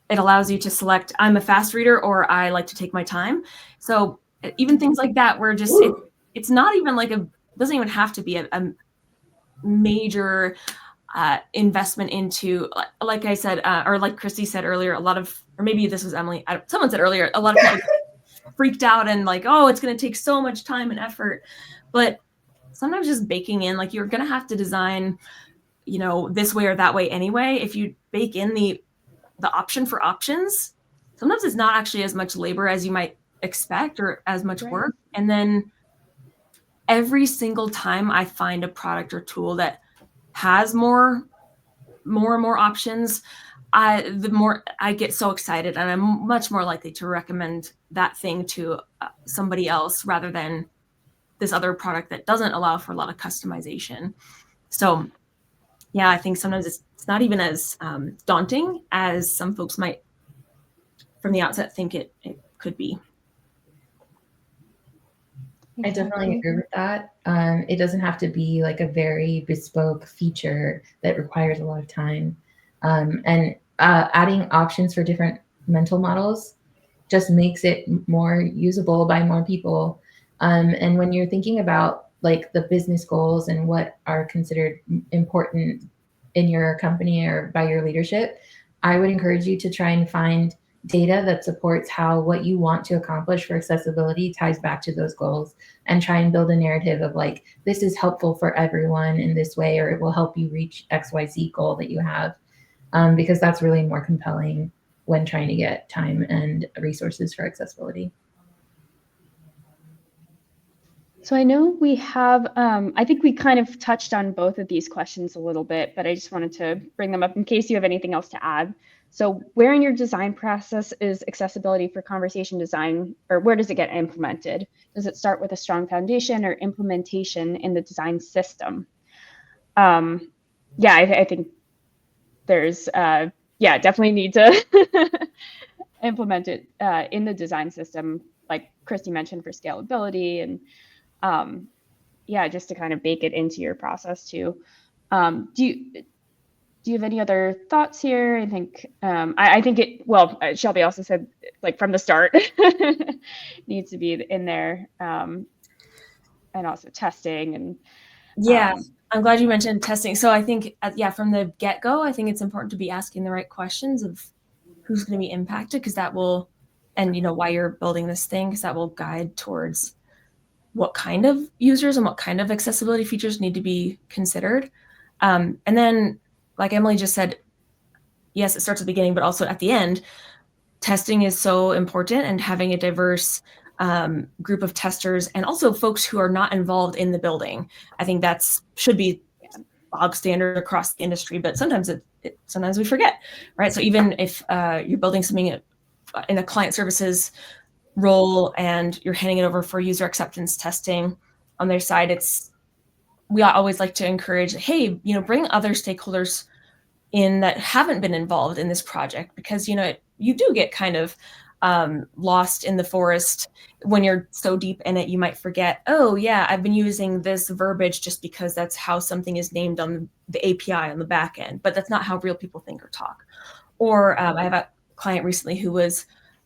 it allows you to select, I'm a fast reader or I like to take my time. So even things like that, where just it's not even like doesn't even have to be a major investment into, like I said, or like Christy said earlier, or maybe this was Emily, someone said earlier, a lot of people freaked out and like, oh, it's going to take so much time and effort. But sometimes just baking in, like you're going to have to design, this way or that way anyway. If you bake in the option for options, sometimes it's not actually as much labor as you might expect or as much work. And then every single time I find a product or tool that has more and more options, the more I get so excited, and I'm much more likely to recommend that thing to somebody else rather than this other product that doesn't allow for a lot of customization. So yeah, I think sometimes it's not even as daunting as some folks might from the outset think it could be. I definitely agree with that. It doesn't have to be like a very bespoke feature that requires a lot of time. And adding options for different mental models just makes it more usable by more people. And when you're thinking about like the business goals and what are considered important in your company or by your leadership, I would encourage you to try and find data that supports how what you want to accomplish for accessibility ties back to those goals, and try and build a narrative of like, this is helpful for everyone in this way, or it will help you reach XYZ goal that you have, because that's really more compelling when trying to get time and resources for accessibility. So I know we have, I think we kind of touched on both of these questions a little bit, but I just wanted to bring them up in case you have anything else to add. So where in your design process is accessibility for conversation design, or where does it get implemented? Does it start with a strong foundation or implementation in the design system? Yeah, I think there's, definitely need to implement it in the design system, like Christy mentioned, for scalability and just to kind of bake it into your process too. Do you have any other thoughts here? I think I think it. Well, Shelby also said like from the start needs to be in there, and also testing and. Yeah, I'm glad you mentioned testing. So I think from the get-go, I think it's important to be asking the right questions of who's going to be impacted, because that will, and why you're building this thing, because that will guide towards what kind of users and what kind of accessibility features need to be considered. And then, like Emily just said, yes, it starts at the beginning, but also at the end. Testing is so important, and having a diverse group of testers and also folks who are not involved in the building. I think should be bog standard across the industry, but sometimes sometimes we forget, right? So even if you're building something in a client services role and you're handing it over for user acceptance testing on their side, we always like to encourage, hey, bring other stakeholders in that haven't been involved in this project, because you do get kind of lost in the forest when you're so deep in it. You might forget, oh yeah, I've been using this verbiage just because that's how something is named on the API on the back end, but that's not how real people think or talk. Or I have a client recently who was,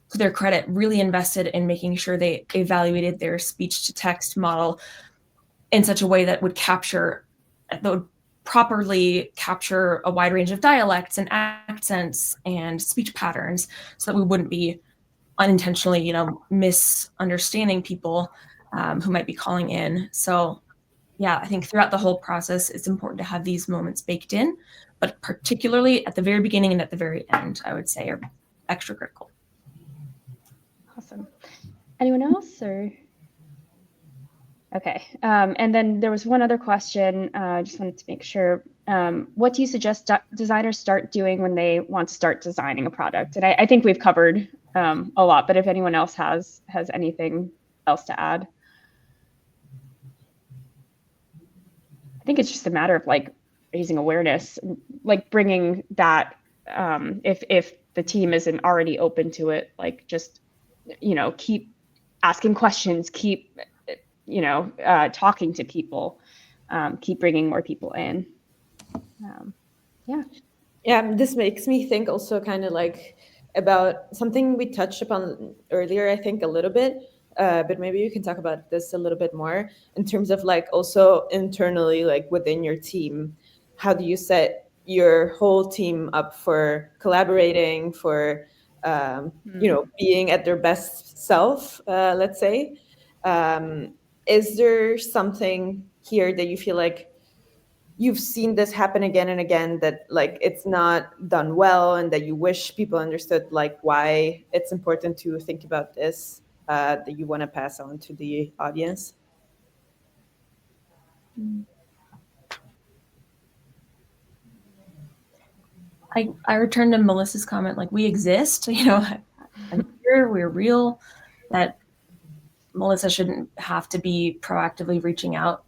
to their credit, really invested in making sure they evaluated their speech to text model in such a way that would properly capture a wide range of dialects and accents and speech patterns, so that we wouldn't be unintentionally, misunderstanding people who might be calling in. So yeah, I think throughout the whole process, it's important to have these moments baked in, but particularly at the very beginning and at the very end, I would say, are extra critical. Awesome. Anyone else, or? Okay, and then there was one other question. I just wanted to make sure. What do you suggest designers start doing when they want to start designing a product? And I think we've covered a lot, but if anyone else has anything else to add. I think it's just a matter of like raising awareness, like bringing that, if the team isn't already open to it, like just, keep asking questions, keep talking to people, keep bringing more people in. This makes me think also kind of like about something we touched upon earlier, I think a little bit, but maybe you can talk about this a little bit more in terms of like also internally, like within your team. How do you set your whole team up for collaborating, for being at their best self, let's say? Is there something here that you feel like you've seen this happen again and again, that like it's not done well, and that you wish people understood like why it's important to think about this, that you want to pass on to the audience? I return to Melissa's comment, like we exist, I'm here, we're real, that Mellissa shouldn't have to be proactively reaching out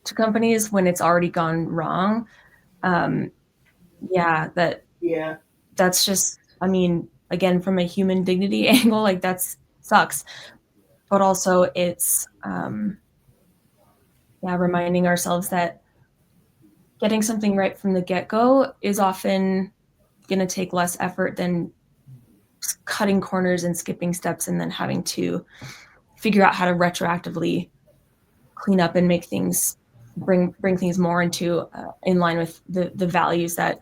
to companies when it's already gone wrong. That's just, again, from a human dignity angle, like that's sucks. But also it's, reminding ourselves that getting something right from the get-go is often going to take less effort than cutting corners and skipping steps and then having to figure out how to retroactively clean up and make things, bring things more into in line with the values that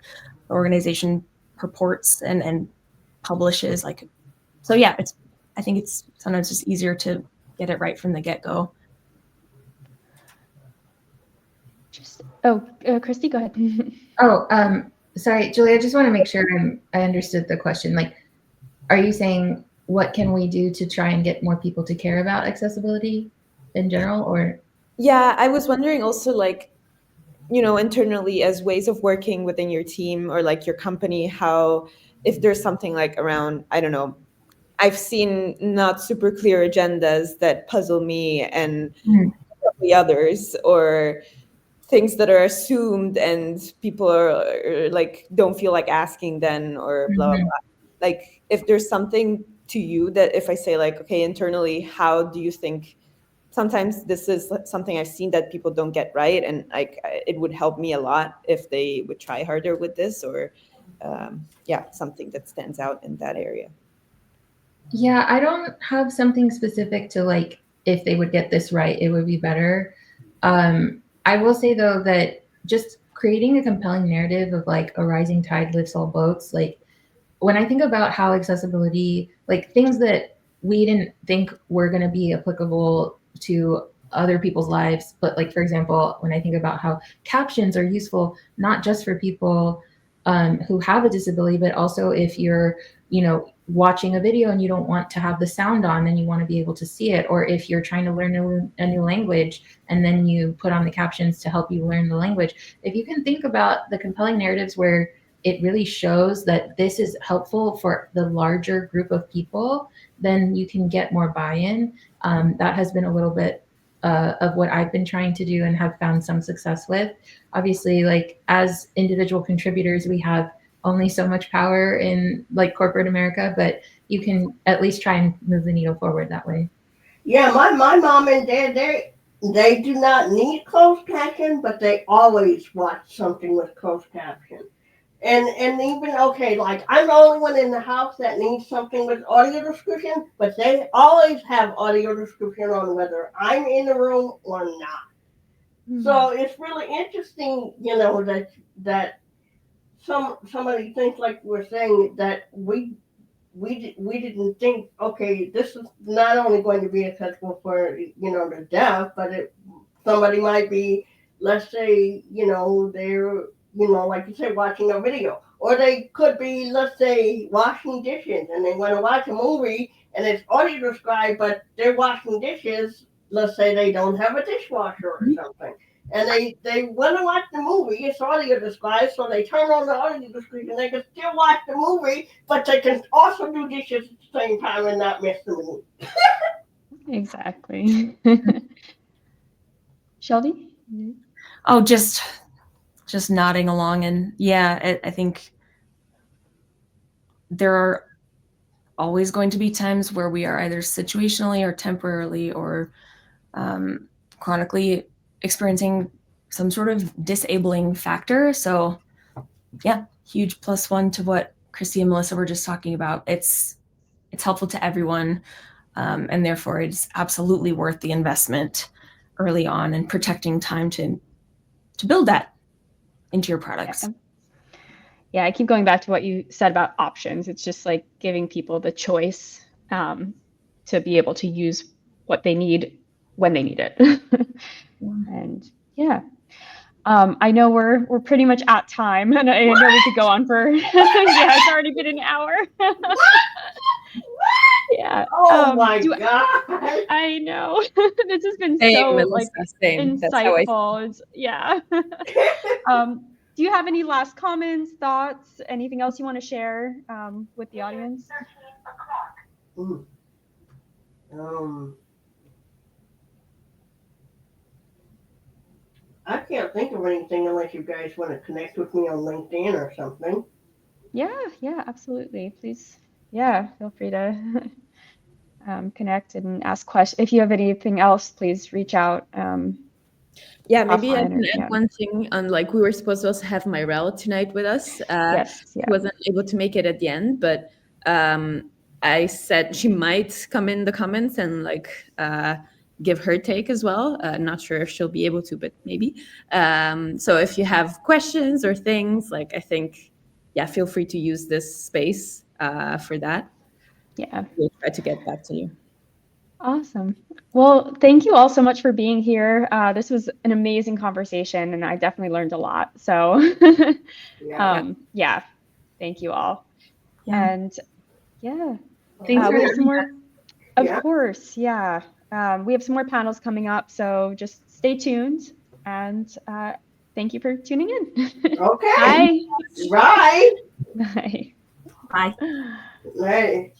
the organization purports and publishes. Like, so yeah, I think it's sometimes just easier to get it right from the get-go. Christy, go ahead. Sorry, Giulia, I just want to make sure I understood the question. Like, are you saying what can we do to try and get more people to care about accessibility in general, or? Yeah, I was wondering also, like, internally as ways of working within your team or like your company, how, if there's something like around, I don't know, I've seen not super clear agendas that puzzle me and the others, or things that are assumed and people are like, don't feel like asking then, or blah, blah, blah. Like, if there's something to you that if I say like, okay, internally, how do you think sometimes this is something I've seen that people don't get right, and like it would help me a lot if they would try harder with this, or something that stands out in that area. Yeah, I don't have something specific to like, if they would get this right, it would be better. I will say though that just creating a compelling narrative of like a rising tide lifts all boats. Like, when I think about how accessibility, like things that we didn't think were going to be applicable to other people's lives, but like, for example, when I think about how captions are useful, not just for people who have a disability, but also if you're, watching a video and you don't want to have the sound on, then you want to be able to see it. Or if you're trying to learn a new language and then you put on the captions to help you learn the language. If you can think about the compelling narratives where it really shows that this is helpful for the larger group of people, then you can get more buy-in. That has been a little bit of what I've been trying to do and have found some success with. Obviously, like as individual contributors, we have only so much power in like corporate America, but you can at least try and move the needle forward that way. Yeah, my mom and dad, they do not need closed caption, but they always watch something with closed caption. And even okay, like I'm the only one in the house that needs something with audio description, but they always have audio description on whether I'm in the room or not. So it's really interesting, that some of these things, like we're saying, that we didn't think, okay, this is not only going to be accessible for the deaf, but somebody might be, let's say, they're like you say, watching a video, or they could be, let's say, washing dishes and they want to watch a movie and it's audio described, but they're washing dishes. Let's say they don't have a dishwasher or something, and they want to watch the movie. It's audio described, so they turn on the audio description. They can still watch the movie, but they can also do dishes at the same time and not miss the movie. Exactly. Shelby? Oh, just nodding along. And yeah, I think there are always going to be times where we are either situationally or temporarily or chronically experiencing some sort of disabling factor. So yeah, huge +1 to what Christy and Mellissa were just talking about. It's helpful to everyone, and therefore it's absolutely worth the investment early on and protecting time to build that into your products. Yeah, I keep going back to what you said about options. It's just like giving people the choice to be able to use what they need when they need it. And yeah, I know we're pretty much at time, and I know we could go on for yeah, it's already been an hour. Yeah. Oh my God. I know. This has been Same, so Mellissa, like same. That's how I feel. insightful. Yeah. Do you have any last comments, thoughts, anything else you want to share with the audience? I can't think of anything unless you guys want to connect with me on LinkedIn or something. Yeah, absolutely. Please yeah, feel free to connect and ask questions. If you have anything else, please reach out. Yeah, maybe I Offline can or, add yeah. one thing on, like, we were supposed to also have Myrelle tonight with us. Yes, She yeah. wasn't able to make it at the end, but I said she might come in the comments and like give her take as well. Not sure if she'll be able to, but maybe. So if you have questions or things, like, I think, yeah, feel free to use this space for that. Yeah. We'll try to get back to you. Awesome. Well, thank you all so much for being here. This was an amazing conversation, and I definitely learned a lot. So, yeah, thank you all. Yeah. And yeah, Thanks for we have some having more. Of Yeah. course, yeah. We have some more panels coming up, so just stay tuned. And thank you for tuning in. Okay. Bye. Right. Bye. Bye. Right.